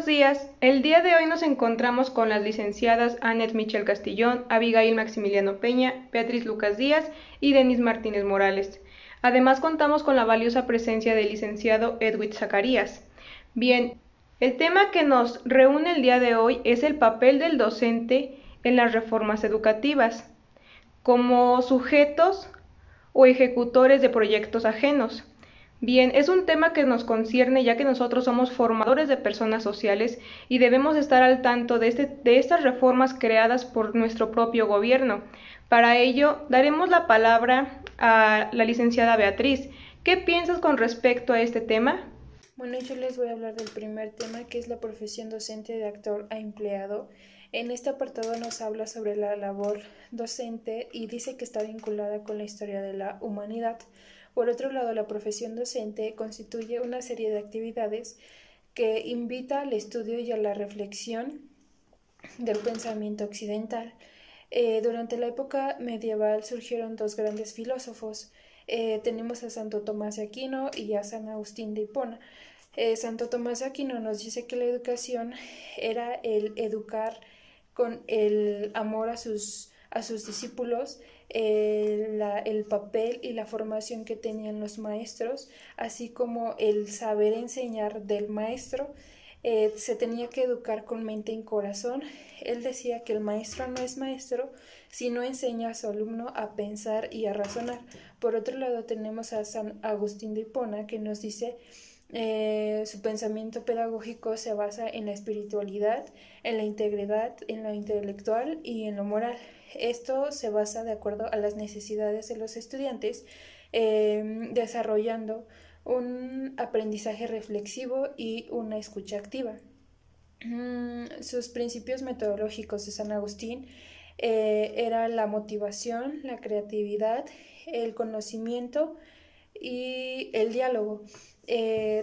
Buenos días. El día de hoy nos encontramos con las licenciadas Annette Michel Castillón, Abigail Maximiliano Peña, Beatriz Lucas Díaz y Denise Martínez Morales. Además contamos con la valiosa presencia del licenciado Edwin Zacarías. Bien, el tema que nos reúne el día de hoy es el papel del docente en las reformas educativas, como sujetos o ejecutores de proyectos ajenos. Bien, es un tema que nos concierne ya que nosotros somos formadores de personas sociales y debemos estar al tanto de estas reformas creadas por nuestro propio gobierno. Para ello, daremos la palabra a la licenciada Beatriz. ¿Qué piensas con respecto a este tema? Bueno, yo les voy a hablar del primer tema, que es la profesión docente de actor a empleado. En este apartado nos habla sobre la labor docente y dice que está vinculada con la historia de la humanidad. Por otro lado, la profesión docente constituye una serie de actividades que invita al estudio y a la reflexión del pensamiento occidental. Durante la época medieval surgieron dos grandes filósofos. Tenemos a Santo Tomás de Aquino y a San Agustín de Hipona. Santo Tomás de Aquino nos dice que la educación era el educar con el amor a sus discípulos, el papel y la formación que tenían los maestros, así como el saber enseñar del maestro. Se tenía que educar con mente y corazón. Él decía que el maestro no es maestro si no enseña a su alumno a pensar y a razonar. Por otro lado tenemos a San Agustín de Hipona, que nos dice su pensamiento pedagógico se basa en la espiritualidad, en la integridad, en lo intelectual y en lo moral. Esto se basa de acuerdo a las necesidades de los estudiantes, desarrollando un aprendizaje reflexivo y una escucha activa. Sus principios metodológicos de San Agustín era la motivación, la creatividad, el conocimiento y el diálogo.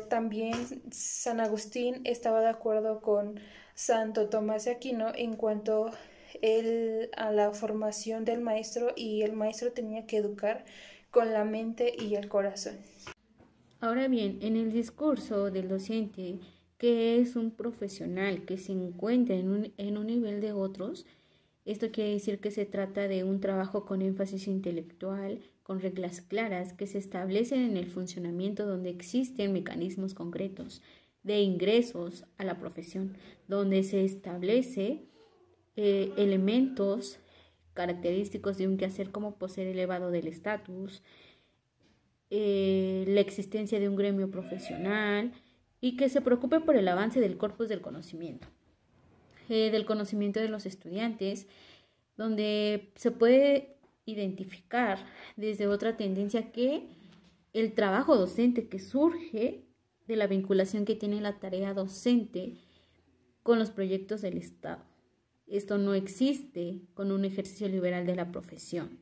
También San Agustín estaba de acuerdo con Santo Tomás de Aquino en cuanto a la formación del maestro, y el maestro tenía que educar con la mente y el corazón. Ahora bien, en el discurso del docente, que es un profesional que se encuentra en un nivel de otros, esto quiere decir que se trata de un trabajo con énfasis intelectual, con reglas claras que se establecen en el funcionamiento, donde existen mecanismos concretos de ingresos a la profesión, donde se establece elementos característicos de un quehacer como poseer elevado del estatus, la existencia de un gremio profesional y que se preocupe por el avance del corpus del conocimiento de los estudiantes, donde se puede identificar desde otra tendencia que el trabajo docente que surge de la vinculación que tiene la tarea docente con los proyectos del Estado. Esto no existe con un ejercicio liberal de la profesión,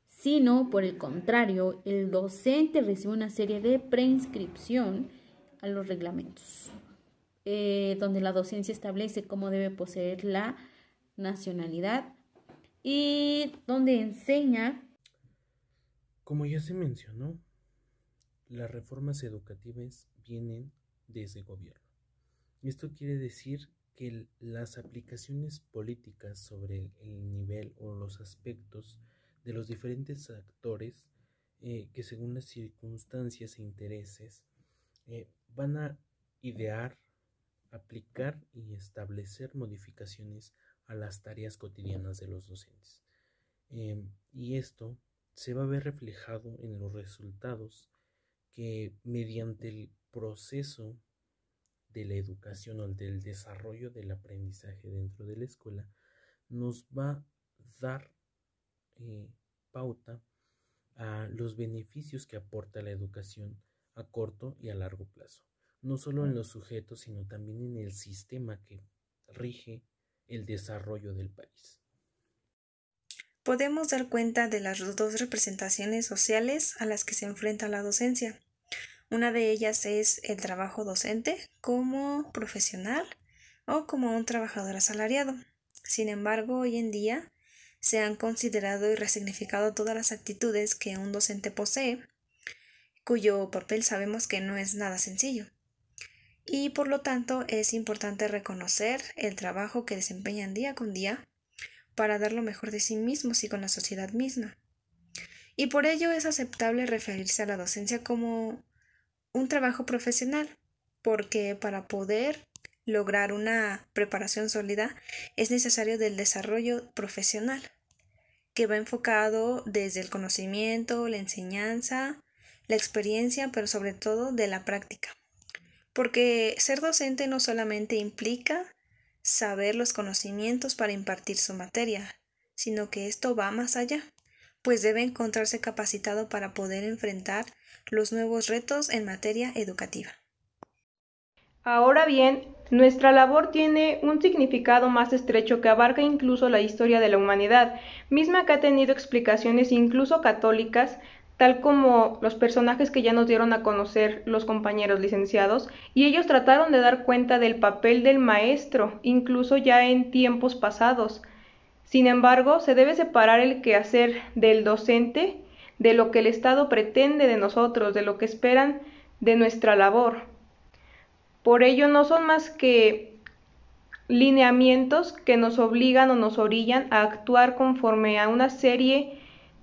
sino por el contrario, el docente recibe una serie de preinscripción a los reglamentos, donde la docencia establece cómo debe poseer la nacionalidad y donde enseña. Como ya se mencionó, las reformas educativas vienen desde gobierno. Esto quiere decir que las aplicaciones políticas sobre el nivel o los aspectos de los diferentes actores que según las circunstancias e intereses van a idear, aplicar y establecer modificaciones a las tareas cotidianas de los docentes. Y esto se va a ver reflejado en los resultados que mediante el proceso de la educación o del desarrollo del aprendizaje dentro de la escuela nos va a dar pauta a los beneficios que aporta la educación a corto y a largo plazo, no solo en los sujetos, sino también en el sistema que rige el desarrollo del país. Podemos dar cuenta de las dos representaciones sociales a las que se enfrenta la docencia. Una de ellas es el trabajo docente como profesional o como un trabajador asalariado. Sin embargo, hoy en día se han considerado y resignificado todas las actitudes que un docente posee, cuyo papel sabemos que no es nada sencillo. y por lo tanto es importante reconocer el trabajo que desempeñan día con día para dar lo mejor de sí mismos y con la sociedad misma. Y por ello es aceptable referirse a la docencia como un trabajo profesional, porque para poder lograr una preparación sólida es necesario del desarrollo profesional, que va enfocado desde el conocimiento, la enseñanza, la experiencia, pero sobre todo de la práctica. Porque ser docente no solamente implica saber los conocimientos para impartir su materia, sino que esto va más allá, pues debe encontrarse capacitado para poder enfrentar los nuevos retos en materia educativa. Ahora bien, nuestra labor tiene un significado más estrecho que abarca incluso la historia de la humanidad, misma que ha tenido explicaciones incluso católicas, tal como los personajes que ya nos dieron a conocer los compañeros licenciados, y ellos trataron de dar cuenta del papel del maestro, incluso ya en tiempos pasados. Sin embargo, se debe separar el quehacer del docente de lo que el Estado pretende de nosotros, de lo que esperan de nuestra labor. Por ello no son más que lineamientos que nos obligan o nos orillan a actuar conforme a una serie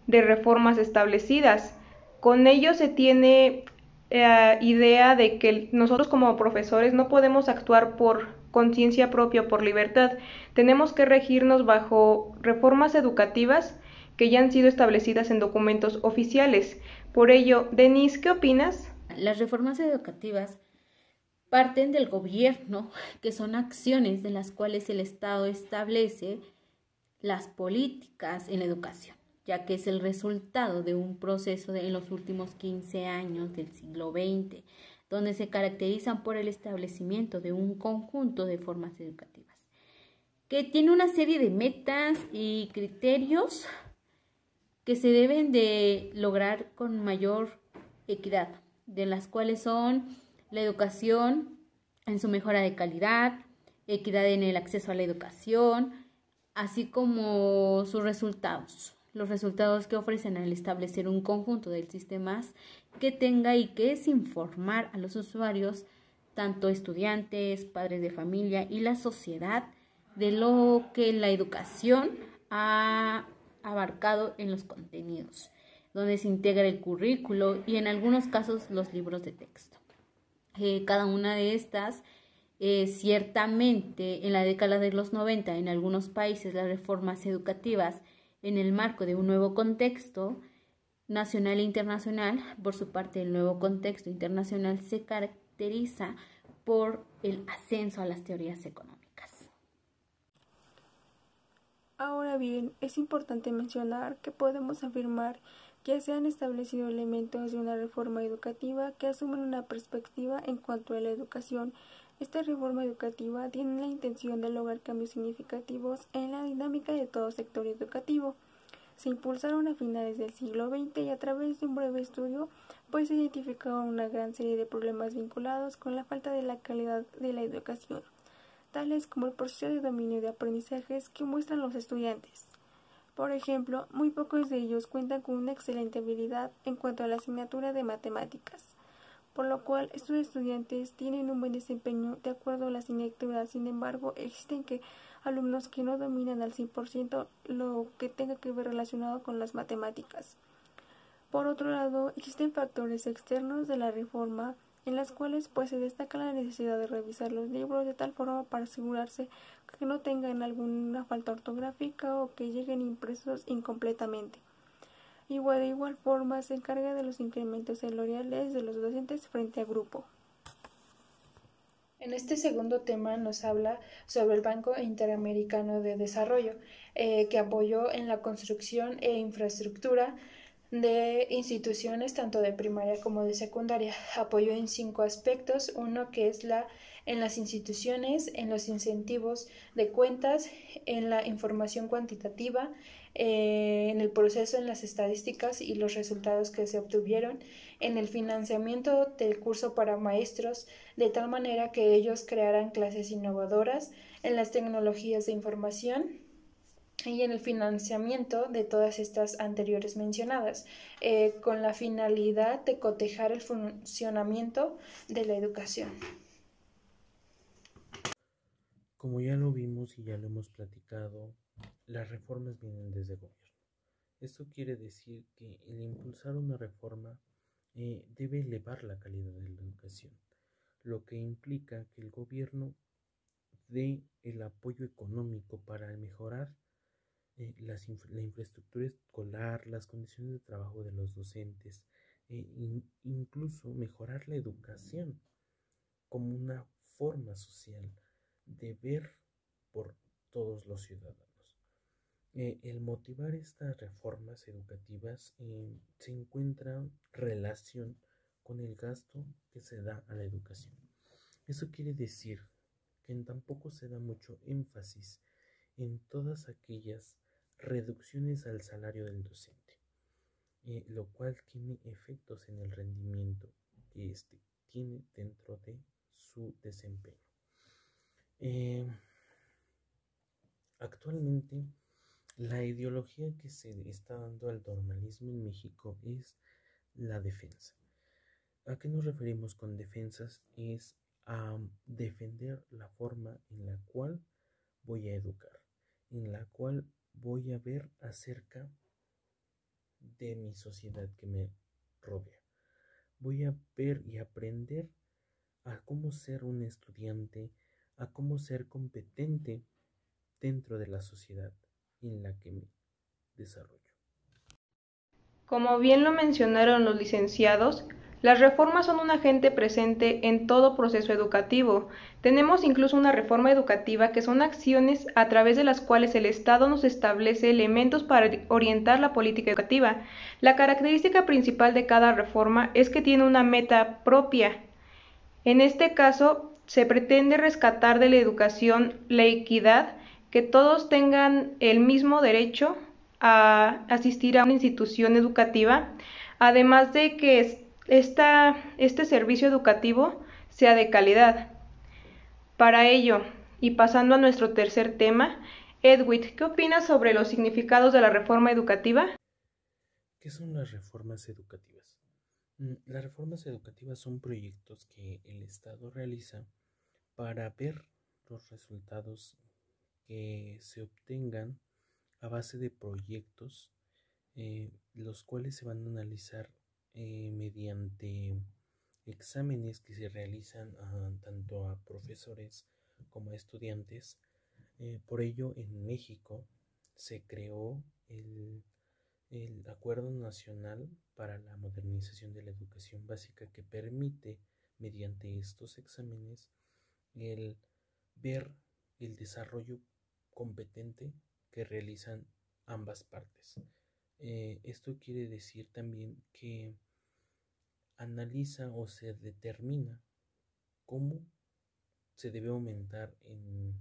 de reformas establecidas. Con ello se tiene idea de que nosotros como profesores no podemos actuar por conciencia propia, por libertad. Tenemos que regirnos bajo reformas educativas que ya han sido establecidas en documentos oficiales. Por ello, Denise, ¿qué opinas? Las reformas educativas parten del gobierno, que son acciones de las cuales el Estado establece las políticas en la educación, ya que es el resultado de un proceso en los últimos 15 años del siglo XX, donde se caracterizan por el establecimiento de un conjunto de formas educativas, que tiene una serie de metas y criterios que se deben de lograr con mayor equidad, de las cuales son la educación en su mejora de calidad, equidad en el acceso a la educación, así como sus resultados, los resultados que ofrecen al establecer un conjunto de sistemas que tenga y que es informar a los usuarios, tanto estudiantes, padres de familia y la sociedad, de lo que la educación ha abarcado en los contenidos, donde se integra el currículo y en algunos casos los libros de texto. Cada una de estas, ciertamente en la década de los 90, en algunos países las reformas educativas en el marco de un nuevo contexto nacional e internacional, por su parte el nuevo contexto internacional se caracteriza por el ascenso a las teorías económicas. Ahora bien, es importante mencionar que podemos afirmar que se han establecido elementos de una reforma educativa que asumen una perspectiva en cuanto a la educación. Esta reforma educativa tiene la intención de lograr cambios significativos en la dinámica de todo sector educativo. Se impulsaron a finales del siglo XX y a través de un breve estudio se identificaron una gran serie de problemas vinculados con la falta de la calidad de la educación, tales como el proceso de dominio de aprendizajes que muestran los estudiantes. Por ejemplo, muy pocos de ellos cuentan con una excelente habilidad en cuanto a la asignatura de matemáticas, por lo cual estos estudiantes tienen un buen desempeño de acuerdo a la asignatura. Sin embargo, existen alumnos que no dominan al 100% lo que tenga que ver relacionado con las matemáticas. Por otro lado, existen factores externos de la reforma en las cuales se destaca la necesidad de revisar los libros de tal forma para asegurarse que no tengan alguna falta ortográfica o que lleguen impresos incompletamente. De igual forma se encarga de los incrementos salariales de los docentes frente a grupo. En este segundo tema nos habla sobre el Banco Interamericano de Desarrollo, que apoyó en la construcción e infraestructura de instituciones tanto de primaria como de secundaria. Apoyó en 5 aspectos: uno que es en las instituciones, en los incentivos de cuentas, en la información cuantitativa, en el proceso, en las estadísticas y los resultados que se obtuvieron, en el financiamiento del curso para maestros, de tal manera que ellos crearan clases innovadoras, en las tecnologías de información y en el financiamiento de todas estas anteriores mencionadas, con la finalidad de cotejar el funcionamiento de la educación. Como ya lo vimos y ya lo hemos platicado, las reformas vienen desde el gobierno. Esto quiere decir que el impulsar una reforma debe elevar la calidad de la educación, lo que implica que el gobierno dé el apoyo económico para mejorar la infraestructura escolar, las condiciones de trabajo de los docentes, incluso mejorar la educación como una forma social de ver por todos los ciudadanos. El motivar estas reformas educativas se encuentra relación con el gasto que se da a la educación. Eso quiere decir que tampoco se da mucho énfasis en todas aquellas reducciones al salario del docente, lo cual tiene efectos en el rendimiento que éste tiene dentro de su desempeño. Actualmente, la ideología que se está dando al normalismo en México es la defensa. ¿A qué nos referimos con defensas? Es a defender la forma en la cual voy a educar, en la cual voy a ver acerca de mi sociedad que me rodea. Voy a ver y aprender a cómo ser un estudiante, a cómo ser competente dentro de la sociedad en la que me desarrollo. Como bien lo mencionaron los licenciados, las reformas son un agente presente en todo proceso educativo. Tenemos incluso una reforma educativa que son acciones a través de las cuales el Estado nos establece elementos para orientar la política educativa. La característica principal de cada reforma es que tiene una meta propia. En este caso, se pretende rescatar de la educación la equidad, que todos tengan el mismo derecho a asistir a una institución educativa, además de que este servicio educativo sea de calidad. Para ello, y pasando a nuestro tercer tema, Edwin, ¿qué opinas sobre los significados de la reforma educativa? ¿Qué son las reformas educativas? Las reformas educativas son proyectos que el Estado realiza para ver los resultados que se obtengan a base de proyectos, los cuales se van a analizar mediante exámenes que se realizan tanto a profesores como a estudiantes. Por ello, en México se creó el Acuerdo Nacional para la Modernización de la Educación Básica, que permite, mediante estos exámenes, el ver el desarrollo competente que realizan ambas partes. Esto quiere decir también que analiza o se determina cómo se debe aumentar en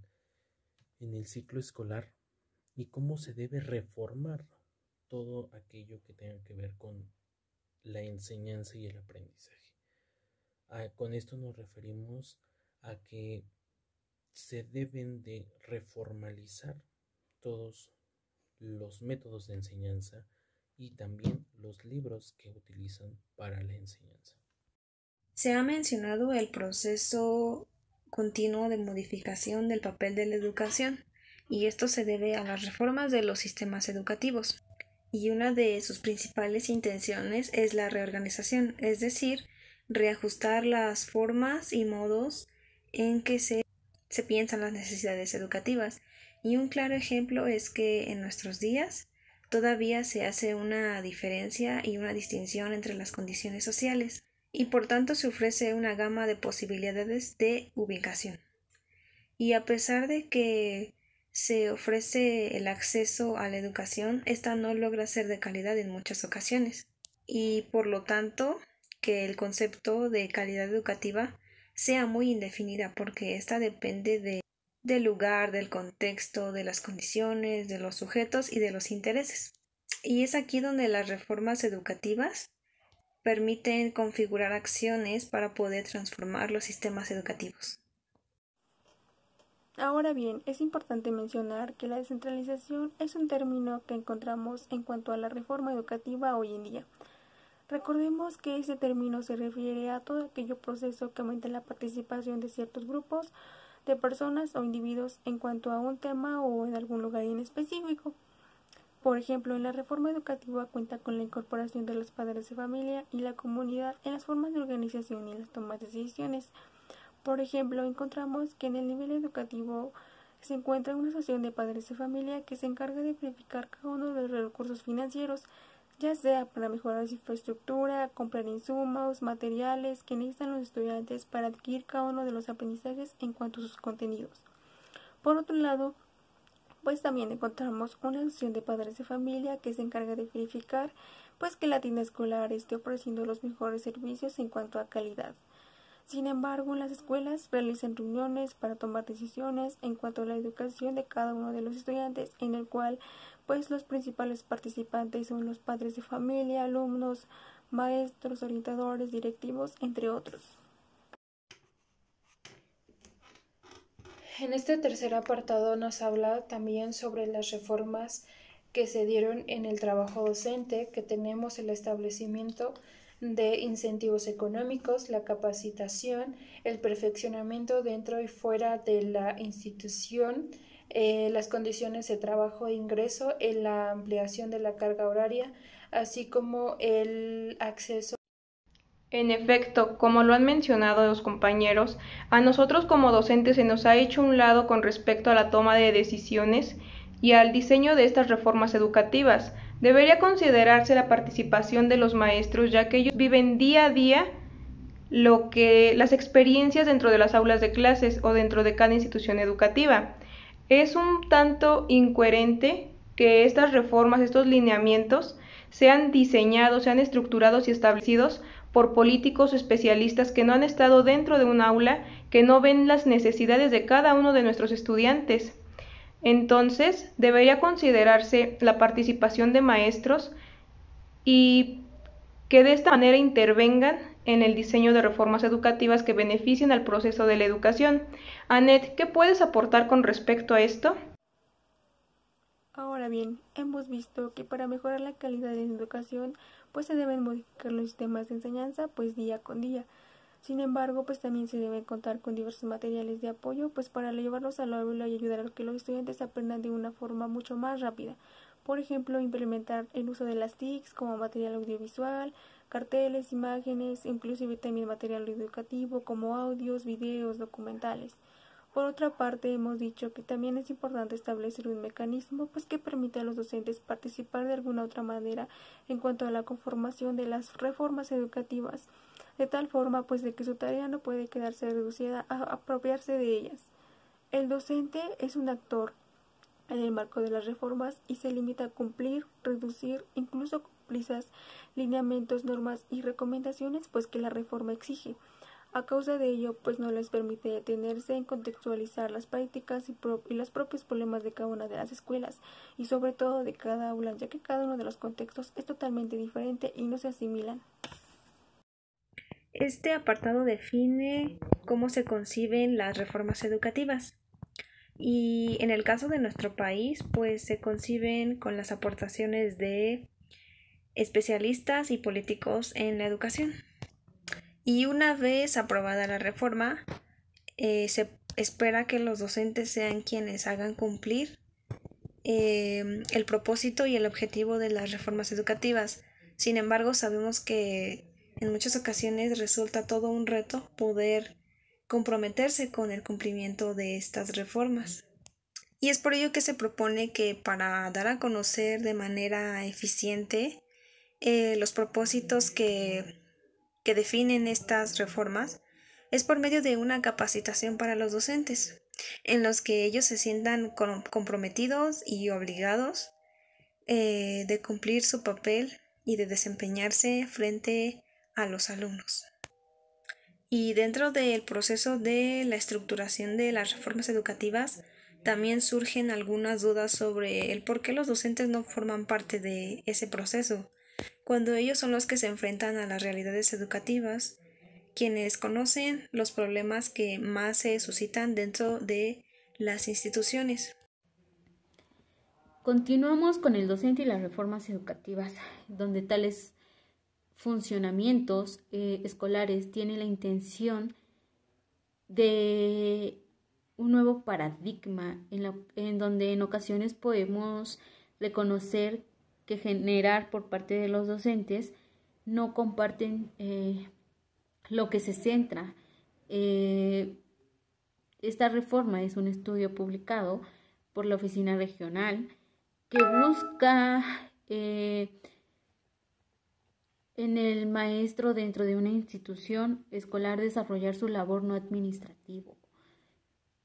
el ciclo escolar y cómo se debe reformar todo aquello que tenga que ver con la enseñanza y el aprendizaje. Con esto nos referimos a que se deben de reformalizar todos los métodos de enseñanza y también los libros que utilizan para la enseñanza. Se ha mencionado el proceso continuo de modificación del papel de la educación, y esto se debe a las reformas de los sistemas educativos. Y una de sus principales intenciones es la reorganización, es decir, reajustar las formas y modos en que se piensan las necesidades educativas. Y un claro ejemplo es que en nuestros días todavía se hace una diferencia y una distinción entre las condiciones sociales, y por tanto se ofrece una gama de posibilidades de ubicación. Y a pesar de que se ofrece el acceso a la educación, esta no logra ser de calidad en muchas ocasiones, y por lo tanto que el concepto de calidad educativa sea muy indefinida, porque esta depende del lugar, del contexto, de las condiciones, de los sujetos y de los intereses. Y es aquí donde las reformas educativas permiten configurar acciones para poder transformar los sistemas educativos. Ahora bien, es importante mencionar que la descentralización es un término que encontramos en cuanto a la reforma educativa hoy en día. Recordemos que este término se refiere a todo aquello proceso que aumenta la participación de ciertos grupos de personas o individuos en cuanto a un tema o en algún lugar en específico. Por ejemplo, en la reforma educativa cuenta con la incorporación de los padres de familia y la comunidad en las formas de organización y las tomas de decisiones. Por ejemplo, encontramos que en el nivel educativo se encuentra una asociación de padres de familia que se encarga de verificar cada uno de los recursos financieros, ya sea para mejorar su infraestructura, comprar insumos, materiales que necesitan los estudiantes para adquirir cada uno de los aprendizajes en cuanto a sus contenidos. Por otro lado, pues también encontramos una asociación de padres de familia que se encarga de verificar pues que la tienda escolar esté ofreciendo los mejores servicios en cuanto a calidad. Sin embargo, las escuelas realizan reuniones para tomar decisiones en cuanto a la educación de cada uno de los estudiantes, en el cual pues los principales participantes son los padres de familia, alumnos, maestros, orientadores, directivos, entre otros. En este tercer apartado nos habla también sobre las reformas que se dieron en el trabajo docente, que tenemos el establecimiento de incentivos económicos, la capacitación, el perfeccionamiento dentro y fuera de la institución, las condiciones de trabajo e ingreso, la ampliación de la carga horaria, así como el acceso. En efecto, como lo han mencionado los compañeros, a nosotros como docentes se nos ha hecho un lado con respecto a la toma de decisiones y al diseño de estas reformas educativas. Debería considerarse la participación de los maestros, ya que ellos viven día a día las experiencias dentro de las aulas de clases o dentro de cada institución educativa. Es un tanto incoherente que estas reformas, estos lineamientos, sean diseñados, sean estructurados y establecidos por políticos o especialistas que no han estado dentro de un aula, que no ven las necesidades de cada uno de nuestros estudiantes. Entonces, debería considerarse la participación de maestros y que de esta manera intervengan en el diseño de reformas educativas que beneficien al proceso de la educación. Anet, ¿qué puedes aportar con respecto a esto? Ahora bien, hemos visto que para mejorar la calidad de la educación, pues se deben modificar los sistemas de enseñanza, pues día con día. Sin embargo, pues también se deben contar con diversos materiales de apoyo, pues para llevarlos al aula y ayudar a que los estudiantes aprendan de una forma mucho más rápida. Por ejemplo, implementar el uso de las TICs como material audiovisual, carteles, imágenes, inclusive también material educativo como audios, videos, documentales. Por otra parte, hemos dicho que también es importante establecer un mecanismo pues que permita a los docentes participar de alguna otra manera en cuanto a la conformación de las reformas educativas, de tal forma pues de que su tarea no puede quedarse reducida a apropiarse de ellas. El docente es un actor en el marco de las reformas y se limita a cumplir, reducir, incluso cumplizas lineamientos, normas y recomendaciones pues que la reforma exige. A causa de ello, pues no les permite detenerse en contextualizar las prácticas y los propios problemas de cada una de las escuelas y sobre todo de cada aula, ya que cada uno de los contextos es totalmente diferente y no se asimilan. Este apartado define cómo se conciben las reformas educativas. Y en el caso de nuestro país, pues se conciben con las aportaciones de especialistas y políticos en la educación. Y una vez aprobada la reforma, se espera que los docentes sean quienes hagan cumplir el propósito y el objetivo de las reformas educativas. Sin embargo, sabemos que en muchas ocasiones resulta todo un reto poder comprometerse con el cumplimiento de estas reformas. Y es por ello que se propone que para dar a conocer de manera eficiente los propósitos que definen estas reformas es por medio de una capacitación para los docentes, en los que ellos se sientan comprometidos y obligados de cumplir su papel y de desempeñarse frente a los alumnos. Y dentro del proceso de la estructuración de las reformas educativas, también surgen algunas dudas sobre el por qué los docentes no forman parte de ese proceso, cuando ellos son los que se enfrentan a las realidades educativas, quienes conocen los problemas que más se suscitan dentro de las instituciones. Continuamos con el docente y las reformas educativas, donde tales funcionamientos escolares tienen la intención de un nuevo paradigma en donde en ocasiones podemos reconocer que generar por parte de los docentes no comparten lo que se centra. Esta reforma es un estudio publicado por la Oficina Regional que busca en el maestro dentro de una institución escolar desarrollar su labor no administrativo,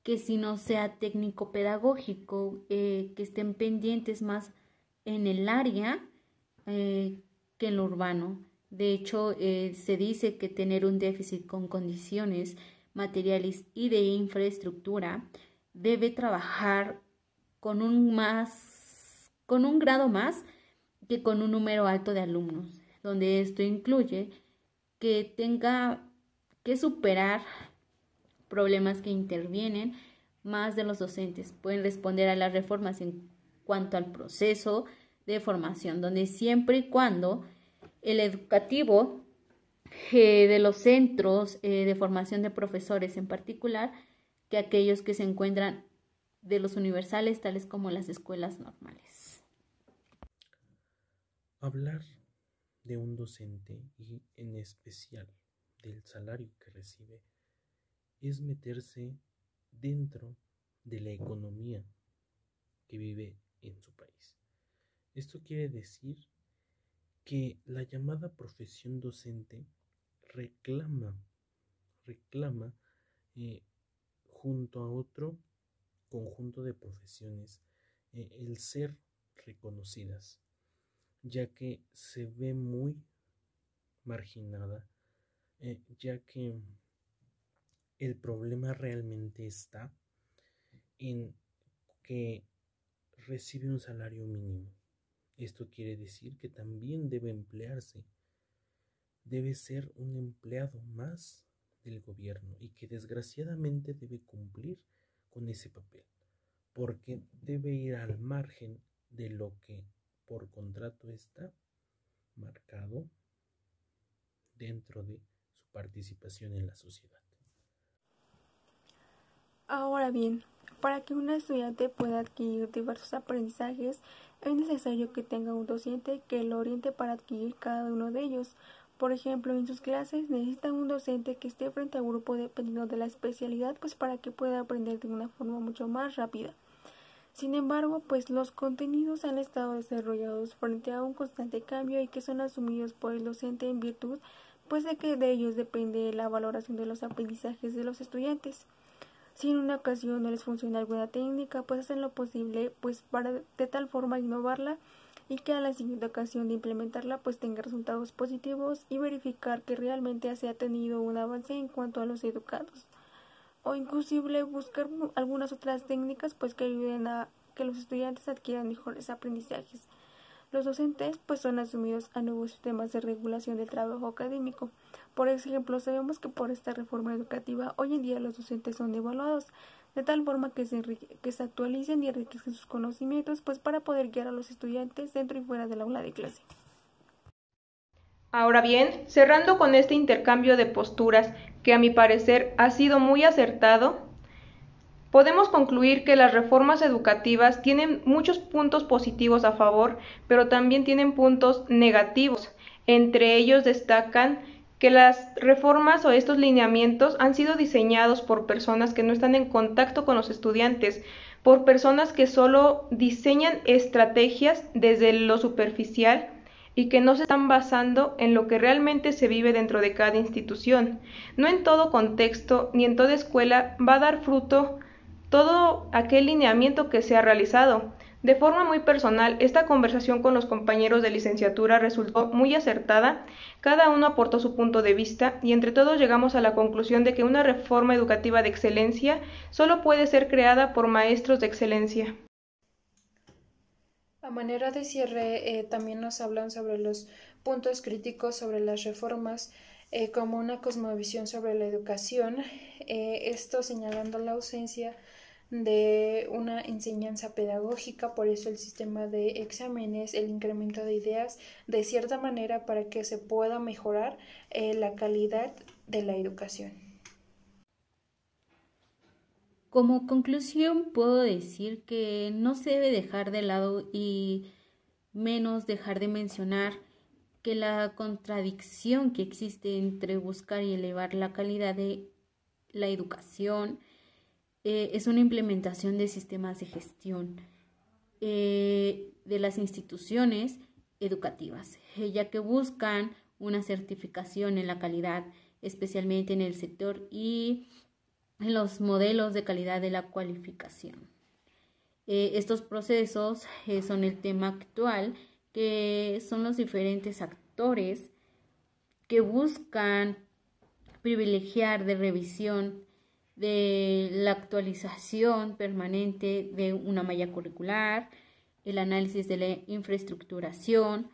que si no sea técnico pedagógico, que estén pendientes más en el área que en lo urbano. De hecho, se dice que tener un déficit con condiciones materiales y de infraestructura debe trabajar con un grado más que con un número alto de alumnos, donde esto incluye que tenga que superar problemas que intervienen más de los docentes. Pueden responder a las reformas en cuanto al proceso de formación, donde siempre y cuando el educativo de los centros de formación de profesores en particular, que aquellos que se encuentran de los universales, tales como las escuelas normales. Hablar de un docente y en especial del salario que recibe es meterse dentro de la economía que vive en su país. Esto quiere decir que la llamada profesión docente reclama junto a otro conjunto de profesiones el ser reconocidas, ya que se ve muy marginada, ya que el problema realmente está en que recibe un salario mínimo. Esto quiere decir que también debe emplearse, debe ser un empleado más del gobierno y que desgraciadamente debe cumplir con ese papel, porque debe ir al margen de lo que por contrato está marcado dentro de su participación en la sociedad. Ahora bien, para que un estudiante pueda adquirir diversos aprendizajes, es necesario que tenga un docente que lo oriente para adquirir cada uno de ellos. Por ejemplo, en sus clases necesita un docente que esté frente al grupo dependiendo de la especialidad, pues para que pueda aprender de una forma mucho más rápida. Sin embargo, pues los contenidos han estado desarrollados frente a un constante cambio y que son asumidos por el docente en virtud, pues de que de ellos depende la valoración de los aprendizajes de los estudiantes. Si en una ocasión no les funciona alguna técnica, pues hacen lo posible pues para de tal forma innovarla y que a la siguiente ocasión de implementarla pues tenga resultados positivos y verificar que realmente se ha tenido un avance en cuanto a los educados. O inclusive buscar algunas otras técnicas pues que ayuden a que los estudiantes adquieran mejores aprendizajes. Los docentes pues son asumidos a nuevos sistemas de regulación del trabajo académico. Por ejemplo, sabemos que por esta reforma educativa hoy en día los docentes son evaluados de tal forma que se actualicen y enriquezcan sus conocimientos pues para poder guiar a los estudiantes dentro y fuera del aula de clase. Ahora bien, cerrando con este intercambio de posturas que a mi parecer ha sido muy acertado, podemos concluir que las reformas educativas tienen muchos puntos positivos a favor, pero también tienen puntos negativos. Entre ellos destacan que las reformas o estos lineamientos han sido diseñados por personas que no están en contacto con los estudiantes, por personas que solo diseñan estrategias desde lo superficial y que no se están basando en lo que realmente se vive dentro de cada institución. No en todo contexto ni en toda escuela va a dar fruto todo aquel lineamiento que se ha realizado. De forma muy personal, esta conversación con los compañeros de licenciatura resultó muy acertada, cada uno aportó su punto de vista y entre todos llegamos a la conclusión de que una reforma educativa de excelencia solo puede ser creada por maestros de excelencia. A manera de cierre, también nos hablan sobre los puntos críticos sobre las reformas como una cosmovisión sobre la educación, esto señalando la ausencia de una enseñanza pedagógica, por eso el sistema de exámenes, el incremento de ideas, de cierta manera para que se pueda mejorar la calidad de la educación. Como conclusión puedo decir que no se debe dejar de lado y menos dejar de mencionar que la contradicción que existe entre buscar y elevar la calidad de la educación es una implementación de sistemas de gestión de las instituciones educativas, ya que buscan una certificación en la calidad, especialmente en el sector y en los modelos de calidad de la cualificación. Estos procesos son el tema actual, que son los diferentes actores que buscan privilegiar de revisión de la actualización permanente de una malla curricular, el análisis de la infraestructuración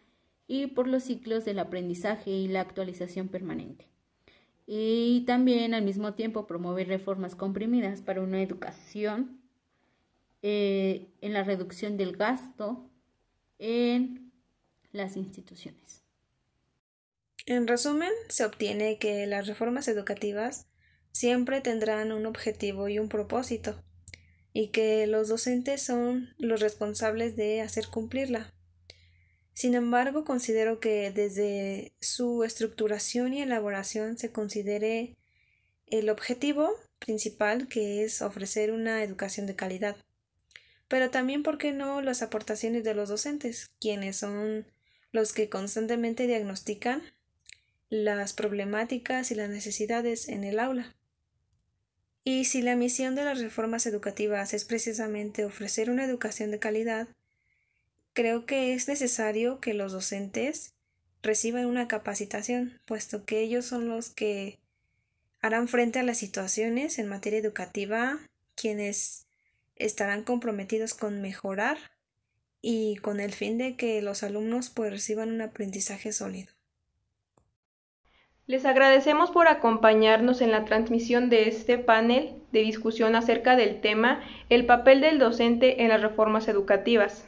y por los ciclos del aprendizaje y la actualización permanente. Y también al mismo tiempo promover reformas comprimidas para una educación en la reducción del gasto en las instituciones. En resumen, se obtiene que las reformas educativas siempre tendrán un objetivo y un propósito, y que los docentes son los responsables de hacer cumplirla. Sin embargo, considero que desde su estructuración y elaboración se considere el objetivo principal, que es ofrecer una educación de calidad. Pero también, ¿por qué no?, las aportaciones de los docentes, quienes son los que constantemente diagnostican las problemáticas y las necesidades en el aula. Y si la misión de las reformas educativas es precisamente ofrecer una educación de calidad, creo que es necesario que los docentes reciban una capacitación, puesto que ellos son los que harán frente a las situaciones en materia educativa, quienes estarán comprometidos con mejorar y con el fin de que los alumnos pues reciban un aprendizaje sólido. Les agradecemos por acompañarnos en la transmisión de este panel de discusión acerca del tema El papel del docente en las reformas educativas.